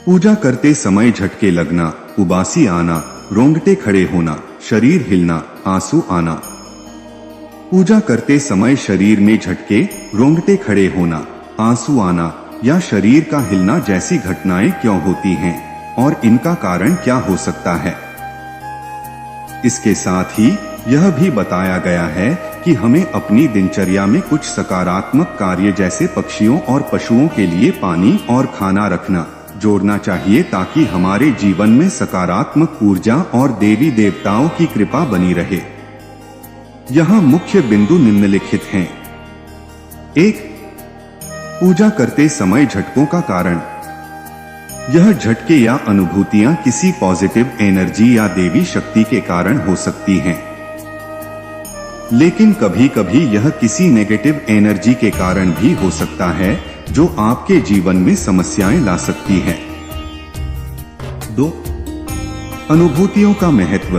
पूजा करते समय झटके लगना, उबासी आना, रोंगटे खड़े होना, शरीर हिलना, आंसू आना। पूजा करते समय शरीर में झटके, रोंगटे खड़े होना, आंसू आना या शरीर का हिलना जैसी घटनाएं क्यों होती हैं और इनका कारण क्या हो सकता है। इसके साथ ही यह भी बताया गया है कि हमें अपनी दिनचर्या में कुछ सकारात्मक कार्य जैसे पक्षियों और पशुओं के लिए पानी और खाना रखना जोड़ना चाहिए ताकि हमारे जीवन में सकारात्मक ऊर्जा और देवी देवताओं की कृपा बनी रहे। यहाँ मुख्य बिंदु निम्नलिखित हैं। 1. पूजा करते समय झटकों का कारण। यह झटके या अनुभूतियां किसी पॉजिटिव एनर्जी या देवी शक्ति के कारण हो सकती हैं, लेकिन कभी कभी यह किसी नेगेटिव एनर्जी के कारण भी हो सकता है जो आपके जीवन में समस्याएं ला सकती है। 2. अनुभूतियों का महत्व।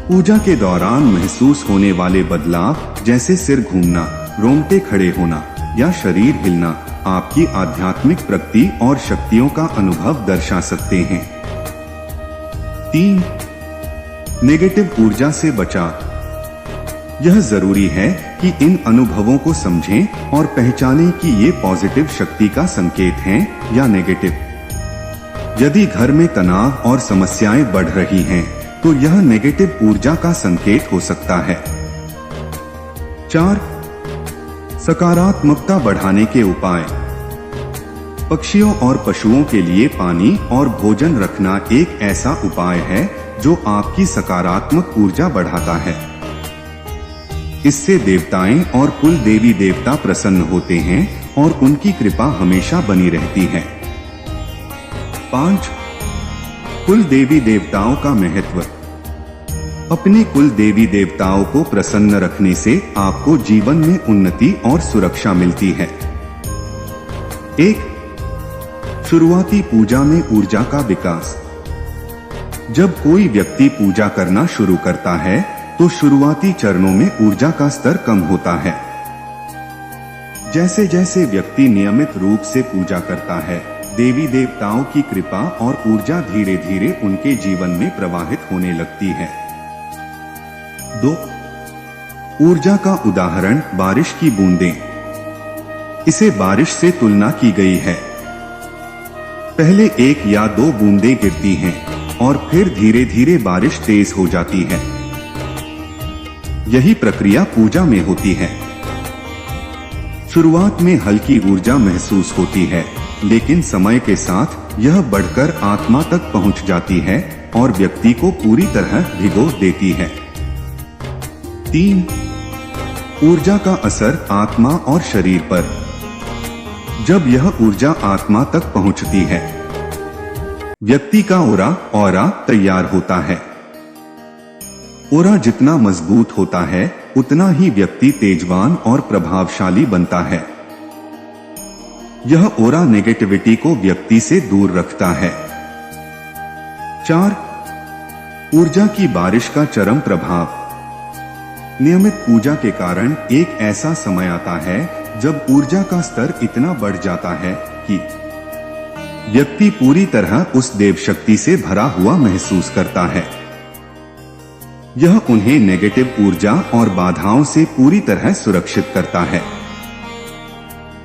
पूजा के दौरान महसूस होने वाले बदलाव जैसे सिर घूमना, रोंगटे खड़े होना या शरीर हिलना आपकी आध्यात्मिक प्रगति और शक्तियों का अनुभव दर्शा सकते हैं। 3. नेगेटिव ऊर्जा से बचाव। यह जरूरी है कि इन अनुभवों को समझें और पहचानें कि ये पॉजिटिव शक्ति का संकेत हैं या नेगेटिव। यदि घर में तनाव और समस्याएं बढ़ रही हैं, तो यह नेगेटिव ऊर्जा का संकेत हो सकता है। 4. सकारात्मकता बढ़ाने के उपाय। पक्षियों और पशुओं के लिए पानी और भोजन रखना एक ऐसा उपाय है जो आपकी सकारात्मक ऊर्जा बढ़ाता है। इससे देवताएं और कुल देवी देवता प्रसन्न होते हैं और उनकी कृपा हमेशा बनी रहती है। 5. कुल देवी देवताओं का महत्व। अपने कुल देवी देवताओं को प्रसन्न रखने से आपको जीवन में उन्नति और सुरक्षा मिलती है। 1. शुरुआती पूजा में ऊर्जा का विकास। जब कोई व्यक्ति पूजा करना शुरू करता है तो शुरुआती चरणों में ऊर्जा का स्तर कम होता है। जैसे जैसे व्यक्ति नियमित रूप से पूजा करता है, देवी देवताओं की कृपा और ऊर्जा धीरे धीरे उनके जीवन में प्रवाहित होने लगती है। 2. ऊर्जा का उदाहरण बारिश की बूंदें। इसे बारिश से तुलना की गई है। पहले 1 या 2 बूंदें गिरती हैं और फिर धीरे धीरे बारिश तेज हो जाती है। यही प्रक्रिया पूजा में होती है। शुरुआत में हल्की ऊर्जा महसूस होती है, लेकिन समय के साथ यह बढ़कर आत्मा तक पहुंच जाती है और व्यक्ति को पूरी तरह भिगो देती है। 3. ऊर्जा का असर आत्मा और शरीर पर। जब यह ऊर्जा आत्मा तक पहुंचती है, व्यक्ति का ऑरा तैयार होता है। ऑरा जितना मजबूत होता है, उतना ही व्यक्ति तेजवान और प्रभावशाली बनता है। यह ऑरा नेगेटिविटी को व्यक्ति से दूर रखता है। 4. ऊर्जा की बारिश का चरम प्रभाव। नियमित पूजा के कारण एक ऐसा समय आता है जब ऊर्जा का स्तर इतना बढ़ जाता है कि व्यक्ति पूरी तरह उस देव शक्ति से भरा हुआ महसूस करता है। यह उन्हें नेगेटिव ऊर्जा और बाधाओं से पूरी तरह सुरक्षित करता है।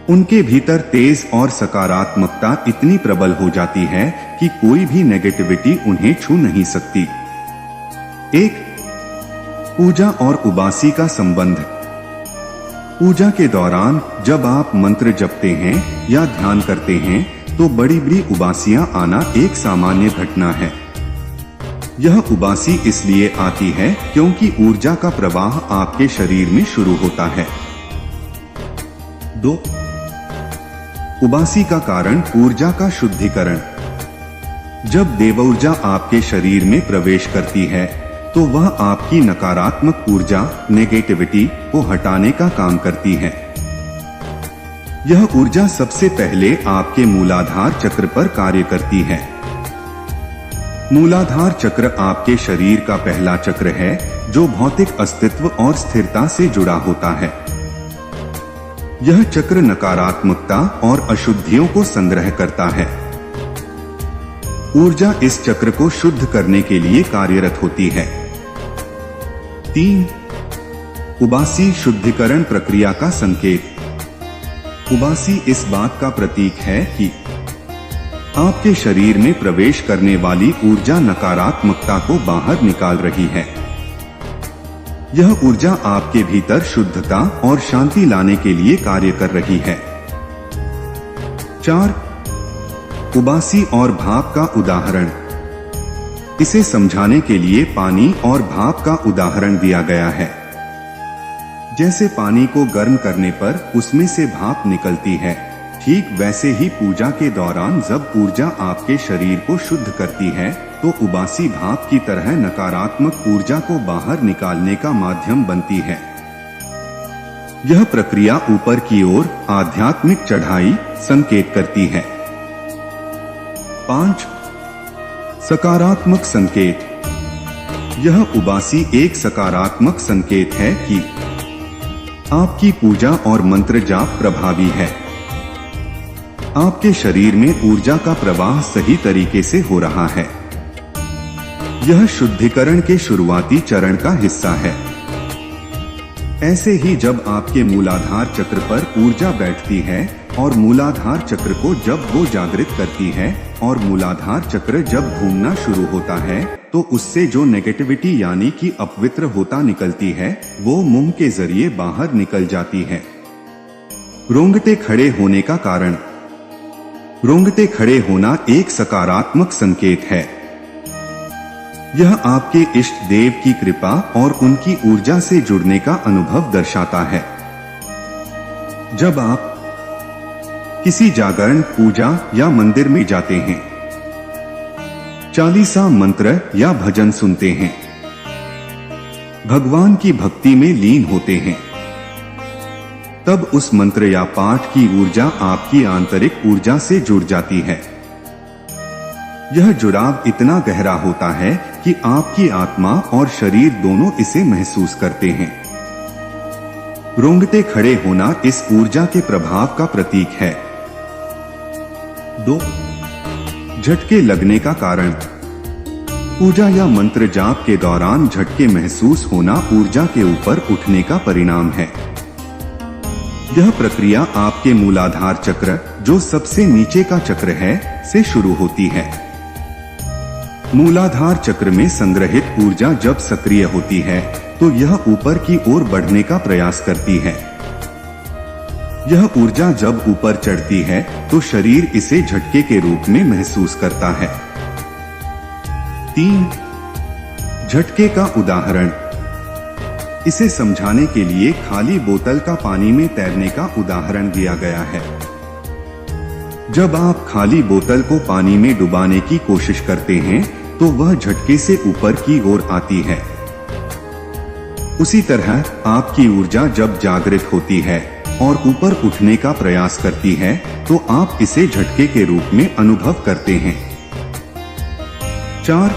उनके भीतर तेज और सकारात्मकता इतनी प्रबल हो जाती है कि कोई भी नेगेटिविटी उन्हें छू नहीं सकती। 1. पूजा और उबासी का संबंध। पूजा के दौरान जब आप मंत्र जपते हैं या ध्यान करते हैं, तो बड़ी बड़ी उबासियां आना एक सामान्य घटना है। यह उबासी इसलिए आती है क्योंकि ऊर्जा का प्रवाह आपके शरीर में शुरू होता है। 2. उबासी का कारण ऊर्जा का शुद्धिकरण। जब देवऊर्जा आपके शरीर में प्रवेश करती है, तो वह आपकी नकारात्मक ऊर्जा नेगेटिविटी को हटाने का काम करती है। यह ऊर्जा सबसे पहले आपके मूलाधार चक्र पर कार्य करती है। मूलाधार चक्र आपके शरीर का पहला चक्र है जो भौतिक अस्तित्व और स्थिरता से जुड़ा होता है। यह चक्र नकारात्मकता और अशुद्धियों को संग्रह करता है। ऊर्जा इस चक्र को शुद्ध करने के लिए कार्यरत होती है। 3. उबासी शुद्धिकरण प्रक्रिया का संकेत। उबासी इस बात का प्रतीक है कि आपके शरीर में प्रवेश करने वाली ऊर्जा नकारात्मकता को बाहर निकाल रही है। यह ऊर्जा आपके भीतर शुद्धता और शांति लाने के लिए कार्य कर रही है। 4. उबासी और भाप का उदाहरण। इसे समझाने के लिए पानी और भाप का उदाहरण दिया गया है। जैसे पानी को गर्म करने पर उसमें से भाप निकलती है, ठीक वैसे ही पूजा के दौरान जब ऊर्जा आपके शरीर को शुद्ध करती है तो उबासी भाप की तरह नकारात्मक ऊर्जा को बाहर निकालने का माध्यम बनती है। यह प्रक्रिया ऊपर की ओर आध्यात्मिक चढ़ाई संकेत करती है। 5. सकारात्मक संकेत। यह उबासी एक सकारात्मक संकेत है कि आपकी पूजा और मंत्र जाप प्रभावी है। आपके शरीर में ऊर्जा का प्रवाह सही तरीके से हो रहा है। यह शुद्धिकरण के शुरुआती चरण का हिस्सा है। ऐसे ही जब आपके मूलाधार चक्र पर ऊर्जा बैठती है और मूलाधार चक्र को जब वो जागृत करती है और मूलाधार चक्र जब घूमना शुरू होता है तो उससे जो नेगेटिविटी यानी कि अपवित्र होता निकलती है वो मुंह के जरिए बाहर निकल जाती है। रोंगटे खड़े होने का कारण। रोंगटे खड़े होना एक सकारात्मक संकेत है। यह आपके इष्ट देव की कृपा और उनकी ऊर्जा से जुड़ने का अनुभव दर्शाता है। जब आप किसी जागरण, पूजा या मंदिर में जाते हैं, चालीसा मंत्र या भजन सुनते हैं, भगवान की भक्ति में लीन होते हैं, तब उस मंत्र या पाठ की ऊर्जा आपकी आंतरिक ऊर्जा से जुड़ जाती है। यह जुड़ाव इतना गहरा होता है कि आपकी आत्मा और शरीर दोनों इसे महसूस करते हैं। रोंगटे खड़े होना इस ऊर्जा के प्रभाव का प्रतीक है। 2. झटके लगने का कारण। पूजा या मंत्र जाप के दौरान झटके महसूस होना ऊर्जा के ऊपर उठने का परिणाम है। यह प्रक्रिया आपके मूलाधार चक्र, जो सबसे नीचे का चक्र है, से शुरू होती है। मूलाधार चक्र में संग्रहित ऊर्जा जब सक्रिय होती है तो यह ऊपर की ओर बढ़ने का प्रयास करती है। यह ऊर्जा जब ऊपर चढ़ती है तो शरीर इसे झटके के रूप में महसूस करता है। 3. झटके का उदाहरण। इसे समझाने के लिए खाली बोतल का पानी में तैरने का उदाहरण दिया गया है। जब आप खाली बोतल को पानी में डुबाने की कोशिश करते हैं तो वह झटके से ऊपर की ओर आती है। उसी तरह आपकी ऊर्जा जब जागृत होती है और ऊपर उठने का प्रयास करती है तो आप इसे झटके के रूप में अनुभव करते हैं। 4.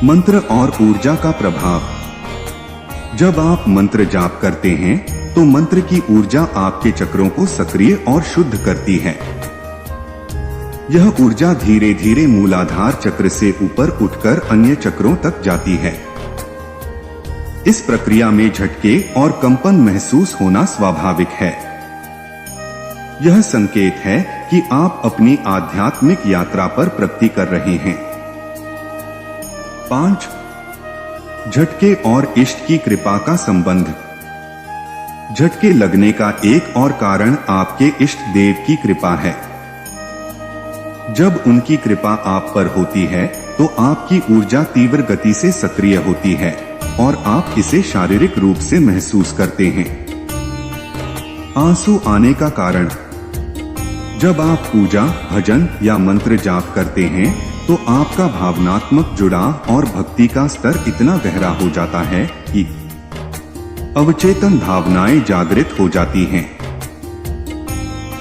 मंत्र और ऊर्जा का प्रभाव। जब आप मंत्र जाप करते हैं तो मंत्र की ऊर्जा आपके चक्रों को सक्रिय और शुद्ध करती है। यह ऊर्जा धीरे धीरे मूलाधार चक्र से ऊपर उठकर अन्य चक्रों तक जाती है। इस प्रक्रिया में झटके और कंपन महसूस होना स्वाभाविक है। यह संकेत है कि आप अपनी आध्यात्मिक यात्रा पर प्रगति कर रहे हैं। 5. झटके और इष्ट की कृपा का संबंध। झटके लगने का एक और कारण आपके इष्ट देव की कृपा है। जब उनकी कृपा आप पर होती है तो आपकी ऊर्जा तीव्र गति से सक्रिय होती है और आप इसे शारीरिक रूप से महसूस करते हैं। आंसू आने का कारण। जब आप पूजा, भजन या मंत्र जाप करते हैं तो आपका भावनात्मक जुड़ाव और भक्ति का स्तर इतना गहरा हो जाता है कि अवचेतन भावनाएं जागृत हो जाती हैं।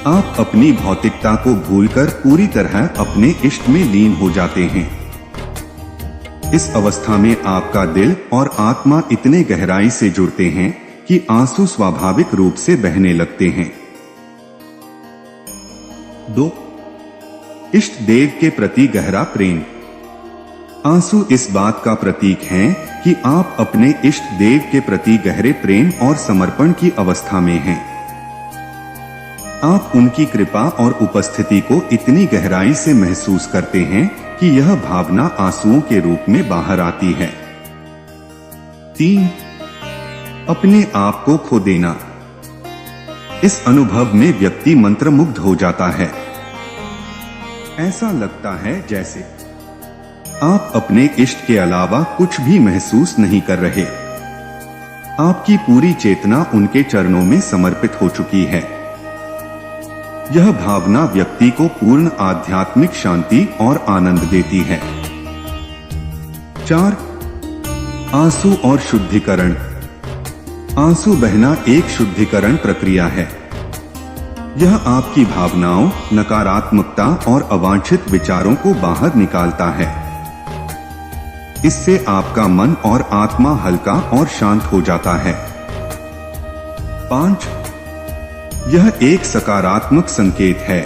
आप अपनी भौतिकता को भूलकर पूरी तरह अपने इष्ट में लीन हो जाते हैं। इस अवस्था में आपका दिल और आत्मा इतने गहराई से जुड़ते हैं कि आंसू स्वाभाविक रूप से बहने लगते हैं। 2. इष्ट देव के प्रति गहरा प्रेम। आंसू इस बात का प्रतीक हैं कि आप अपने इष्ट देव के प्रति गहरे प्रेम और समर्पण की अवस्था में हैं। आप उनकी कृपा और उपस्थिति को इतनी गहराई से महसूस करते हैं कि यह भावना आंसुओं के रूप में बाहर आती है। 3. अपने आप को खो देना। इस अनुभव में व्यक्ति मंत्रमुग्ध हो जाता है। ऐसा लगता है जैसे आप अपने इष्ट के अलावा कुछ भी महसूस नहीं कर रहे। आपकी पूरी चेतना उनके चरणों में समर्पित हो चुकी है। यह भावना व्यक्ति को पूर्ण आध्यात्मिक शांति और आनंद देती है। 4. आंसू और शुद्धिकरण। आंसू बहना एक शुद्धिकरण प्रक्रिया है। यह आपकी भावनाओं, नकारात्मकता और अवांछित विचारों को बाहर निकालता है। इससे आपका मन और आत्मा हल्का और शांत हो जाता है। 5. यह एक सकारात्मक संकेत है।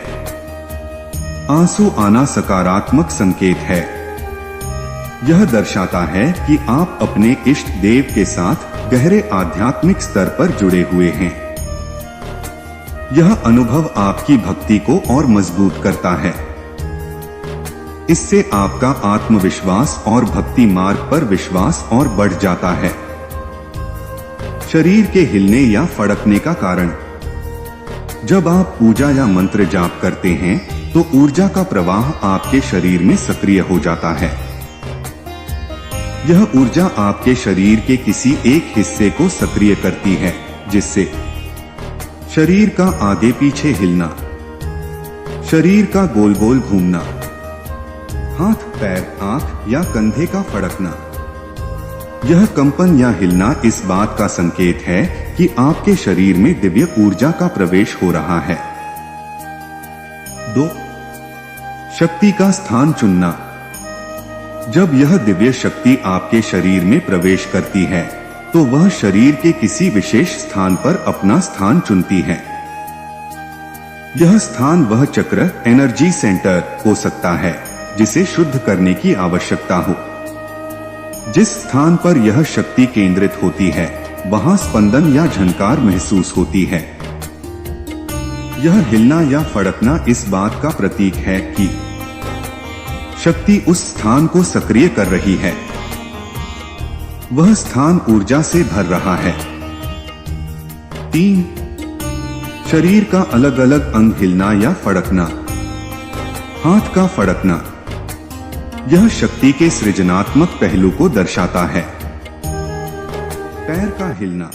आंसू आना सकारात्मक संकेत है। यह दर्शाता है कि आप अपने इष्ट देव के साथ गहरे आध्यात्मिक स्तर पर जुड़े हुए हैं। यह अनुभव आपकी भक्ति को और मजबूत करता है। इससे आपका आत्मविश्वास और भक्ति मार्ग पर विश्वास और बढ़ जाता है। शरीर के हिलने या फड़कने का कारण। जब आप पूजा या मंत्र जाप करते हैं तो ऊर्जा का प्रवाह आपके शरीर में सक्रिय हो जाता है। यह ऊर्जा आपके शरीर के किसी एक हिस्से को सक्रिय करती है, जिससे शरीर का आगे पीछे हिलना, शरीर का गोल गोल घूमना, हाथ, पैर, आंख या कंधे का फड़कना। यह कंपन या हिलना इस बात का संकेत है कि आपके शरीर में दिव्य ऊर्जा का प्रवेश हो रहा है। 2. शक्ति का स्थान चुनना। जब यह दिव्य शक्ति आपके शरीर में प्रवेश करती है तो वह शरीर के किसी विशेष स्थान पर अपना स्थान चुनती है। यह स्थान वह चक्र, एनर्जी सेंटर हो सकता है जिसे शुद्ध करने की आवश्यकता हो। जिस स्थान पर यह शक्ति केंद्रित होती है वहां स्पंदन या झनकार महसूस होती है। यह हिलना या फड़कना इस बात का प्रतीक है कि शक्ति उस स्थान को सक्रिय कर रही है। वह स्थान ऊर्जा से भर रहा है। 3. शरीर का अलग अलग अंग हिलना या फड़कना। हाथ का फड़कना यह शक्ति के सृजनात्मक पहलू को दर्शाता है। पैर का हिलना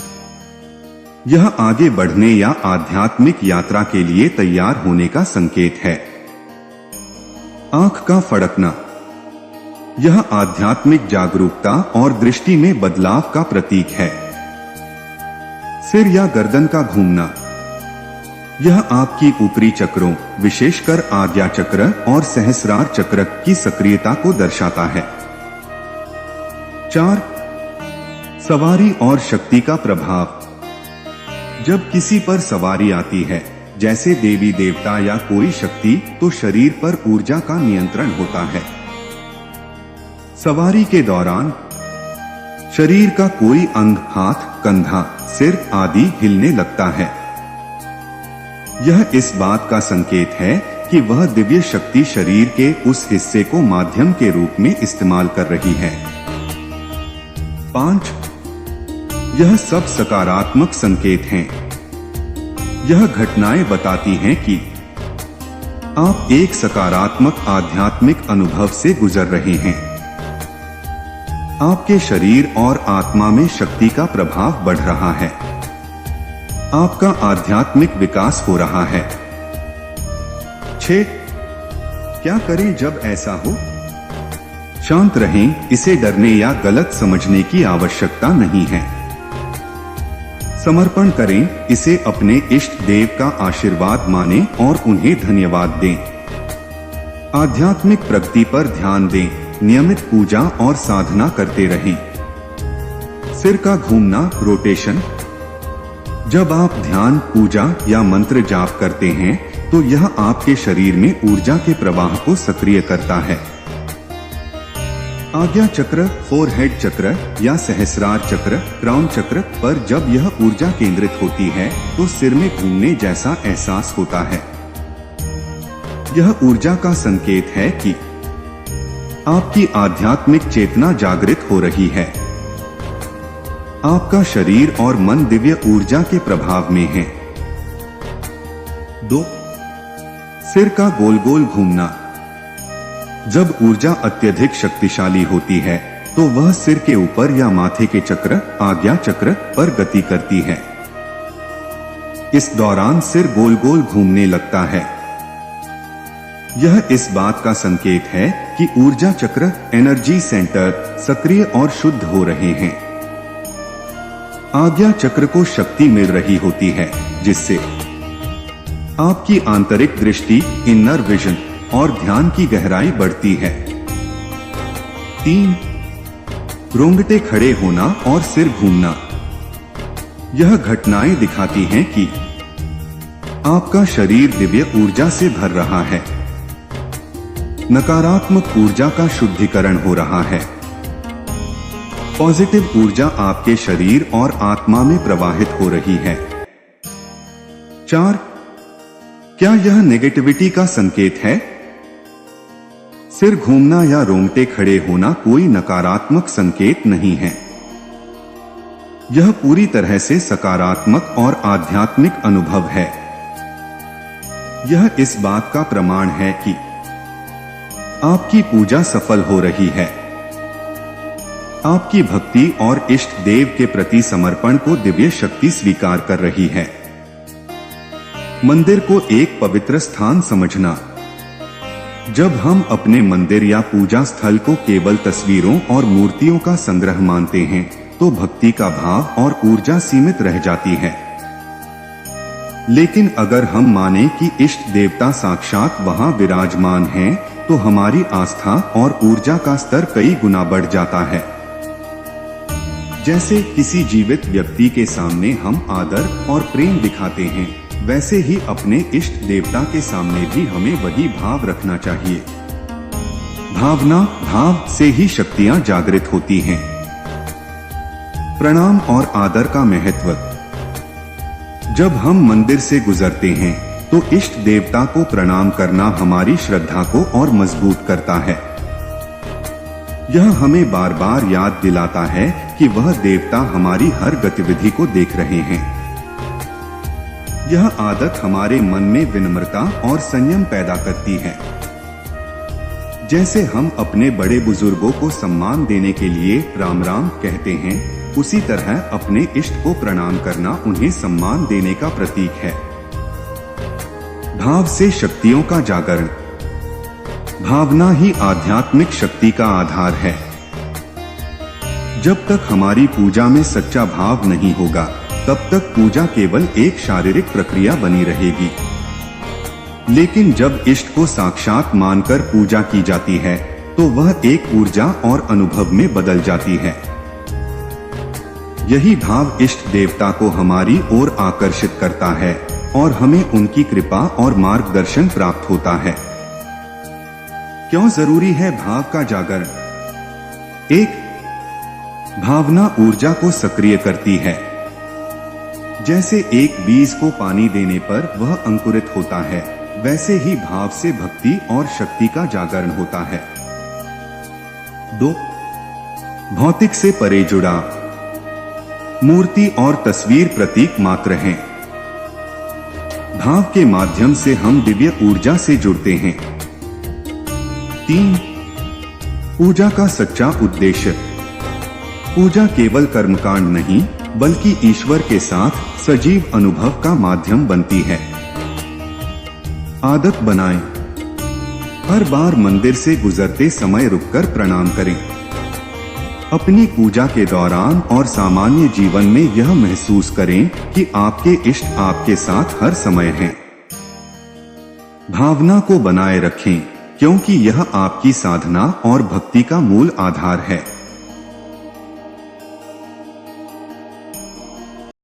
यह आगे बढ़ने या आध्यात्मिक यात्रा के लिए तैयार होने का संकेत है। आंख का फड़कना यह आध्यात्मिक जागरूकता और दृष्टि में बदलाव का प्रतीक है। सिर या गर्दन का घूमना यह आपकी ऊपरी चक्रों, विशेषकर आज्ञा चक्र और सहस्रार चक्र की सक्रियता को दर्शाता है। 4. सवारी और शक्ति का प्रभाव। जब किसी पर सवारी आती है, जैसे देवी देवता या कोई शक्ति, तो शरीर पर ऊर्जा का नियंत्रण होता है। सवारी के दौरान शरीर का कोई अंग, हाथ, कंधा, सिर आदि हिलने लगता है। यह इस बात का संकेत है कि वह दिव्य शक्ति शरीर के उस हिस्से को माध्यम के रूप में इस्तेमाल कर रही है। 5. यह सब सकारात्मक संकेत हैं। यह घटनाएं बताती हैं कि आप एक सकारात्मक आध्यात्मिक अनुभव से गुजर रहे हैं। आपके शरीर और आत्मा में शक्ति का प्रभाव बढ़ रहा है। आपका आध्यात्मिक विकास हो रहा है। 6. क्या करें जब ऐसा हो? शांत रहें, इसे डरने या गलत समझने की आवश्यकता नहीं है। समर्पण करें, इसे अपने इष्ट देव का आशीर्वाद मानें और उन्हें धन्यवाद दें। आध्यात्मिक प्रगति पर ध्यान दें, नियमित पूजा और साधना करते रहें। सिर का घूमना, रोटेशन। जब आप ध्यान, पूजा या मंत्र जाप करते हैं तो यह आपके शरीर में ऊर्जा के प्रवाह को सक्रिय करता है। आज्ञा चक्र, फोरहेड चक्र या सहस्रार चक्र, क्राउन चक्र पर जब यह ऊर्जा केंद्रित होती है तो सिर में घूमने जैसा एहसास होता है। यह ऊर्जा का संकेत है कि आपकी आध्यात्मिक चेतना जागृत हो रही है। आपका शरीर और मन दिव्य ऊर्जा के प्रभाव में है। 2. सिर का गोल गोल घूमना। जब ऊर्जा अत्यधिक शक्तिशाली होती है तो वह सिर के ऊपर या माथे के चक्र, आज्ञा चक्र पर गति करती है। इस दौरान सिर गोल गोल घूमने लगता है। यह इस बात का संकेत है कि ऊर्जा चक्र, एनर्जी सेंटर सक्रिय और शुद्ध हो रहे हैं। आज्ञा चक्र को शक्ति मिल रही होती है, जिससे आपकी आंतरिक दृष्टि, इनर विजन और ध्यान की गहराई बढ़ती है। 3. रोंगटे खड़े होना और सिर घूमना। यह घटनाएं दिखाती हैं कि आपका शरीर दिव्य ऊर्जा से भर रहा है। नकारात्मक ऊर्जा का शुद्धिकरण हो रहा है। पॉजिटिव ऊर्जा आपके शरीर और आत्मा में प्रवाहित हो रही है। 4. क्या यह नेगेटिविटी का संकेत है? सिर घूमना या रोंगटे खड़े होना कोई नकारात्मक संकेत नहीं है। यह पूरी तरह से सकारात्मक और आध्यात्मिक अनुभव है। यह इस बात का प्रमाण है कि आपकी पूजा सफल हो रही है। आपकी भक्ति और इष्ट देव के प्रति समर्पण को दिव्य शक्ति स्वीकार कर रही है। मंदिर को एक पवित्र स्थान समझना। जब हम अपने मंदिर या पूजा स्थल को केवल तस्वीरों और मूर्तियों का संग्रह मानते हैं तो भक्ति का भाव और ऊर्जा सीमित रह जाती है। लेकिन अगर हम माने कि इष्ट देवता साक्षात वहां विराजमान हैं, तो हमारी आस्था और ऊर्जा का स्तर कई गुना बढ़ जाता है। जैसे किसी जीवित व्यक्ति के सामने हम आदर और प्रेम दिखाते हैं, वैसे ही अपने इष्ट देवता के सामने भी हमें वही भाव रखना चाहिए। भावना, भाव से ही शक्तियां जागृत होती हैं। प्रणाम और आदर का महत्व। जब हम मंदिर से गुजरते हैं तो इष्ट देवता को प्रणाम करना हमारी श्रद्धा को और मजबूत करता है। यह हमें बार बार याद दिलाता है कि वह देवता हमारी हर गतिविधि को देख रहे हैं। यह आदत हमारे मन में विनम्रता और संयम पैदा करती है। जैसे हम अपने बड़े बुजुर्गों को सम्मान देने के लिए राम राम कहते हैं, उसी तरह अपने इष्ट को प्रणाम करना उन्हें सम्मान देने का प्रतीक है। भाव से शक्तियों का जागरण। भावना ही आध्यात्मिक शक्ति का आधार है। जब तक हमारी पूजा में सच्चा भाव नहीं होगा, तब तक पूजा केवल एक शारीरिक प्रक्रिया बनी रहेगी। लेकिन जब इष्ट को साक्षात मानकर पूजा की जाती है, तो वह एक ऊर्जा और अनुभव में बदल जाती है। यही भाव इष्ट देवता को हमारी ओर आकर्षित करता है और हमें उनकी कृपा और मार्गदर्शन प्राप्त होता है। क्यों जरूरी है भाव का जागरण? 1. भावना ऊर्जा को सक्रिय करती है। जैसे एक बीज को पानी देने पर वह अंकुरित होता है, वैसे ही भाव से भक्ति और शक्ति का जागरण होता है। 2. भौतिक से परे जुड़ाव। मूर्ति और तस्वीर प्रतीक मात्र हैं। भाव के माध्यम से हम दिव्य ऊर्जा से जुड़ते हैं। 3. पूजा का सच्चा उद्देश्य। पूजा केवल कर्मकांड नहीं, बल्कि ईश्वर के साथ सजीव अनुभव का माध्यम बनती है। आदत बनाएं। हर बार मंदिर से गुजरते समय रुककर प्रणाम करें। अपनी पूजा के दौरान और सामान्य जीवन में यह महसूस करें कि आपके इष्ट आपके साथ हर समय हैं। भावना को बनाए रखें, क्योंकि यह आपकी साधना और भक्ति का मूल आधार है।